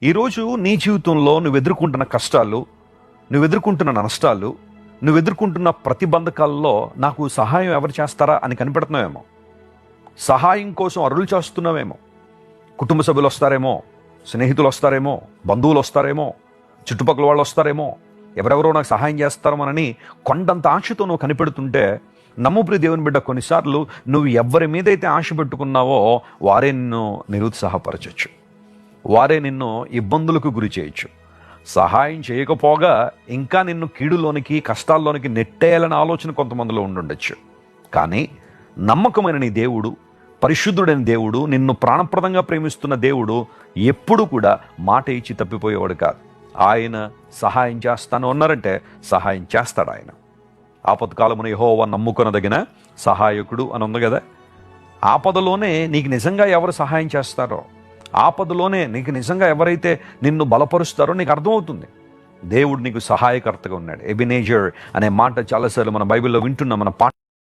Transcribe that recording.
ఈరోజు నీ జీవితంలో నువ్వు ఎదుర్కొంటున్న కష్టాలు, నువ్వు ఎదుర్కొంటున్న నష్టాలు, నువ్వు ఎదుర్కొంటున్న ప్రతిబంధకాల్లో నాకు సహాయం ఎవరు చేస్తారా అని కనిపెడుతున్నావేమో. సహాయం కోసం అరులు చేస్తున్నావేమో. కుటుంబ సభ్యులు వస్తారేమో, స్నేహితులు వస్తారేమో, బంధువులు వస్తారేమో, చుట్టుపక్కల వాళ్ళు వస్తారేమో, ఎవరెవరో నాకు సహాయం చేస్తారేమోనని కొండంత ఆశతో నువ్వు కనిపెడుతుంటే, నమ్ముప్రియ దేవుని బిడ్డ, కొన్నిసార్లు నువ్వు ఎవరి మీదైతే ఆశ పెట్టుకున్నావో వారే నిన్ను నిరుత్సాహపరచచ్చు, వారే నిన్ను ఇబ్బందులకు గురి చేయొచ్చు. సహాయం చేయకపోగా ఇంకా నిన్ను కీడులోనికి, కష్టాల్లోనికి నెట్టేయాలనే ఆలోచన కొంతమందిలో ఉండుండొచ్చు. కానీ నమ్మకమైన నీ దేవుడు, పరిశుద్ధుడైన దేవుడు, నిన్ను ప్రాణప్రదంగా ప్రేమిస్తున్న దేవుడు ఎప్పుడు కూడా మాట ఇచ్చి తప్పిపోయేవాడు కాదు. ఆయన సహాయం చేస్తాను అన్నారంటే సహాయం చేస్తాడు. ఆయన ఆపత్కాలమున యెహోవా నమ్ముకొనదగిన సహాయకుడు అని ఉంది కదా. ఆపదలోనే నీకు నిజంగా ఎవరు సహాయం చేస్తారో, ఆపదలోనే నీకు నిజంగా ఎవరైతే నిన్ను బలపరుస్తారో నీకు అర్థమవుతుంది. దేవుడు నీకు సహాయకర్తగా ఉన్నాడు. ఎబినేజర్ అనే మాట చాలాసార్లు మన బైబిల్లో వింటున్నాం. మన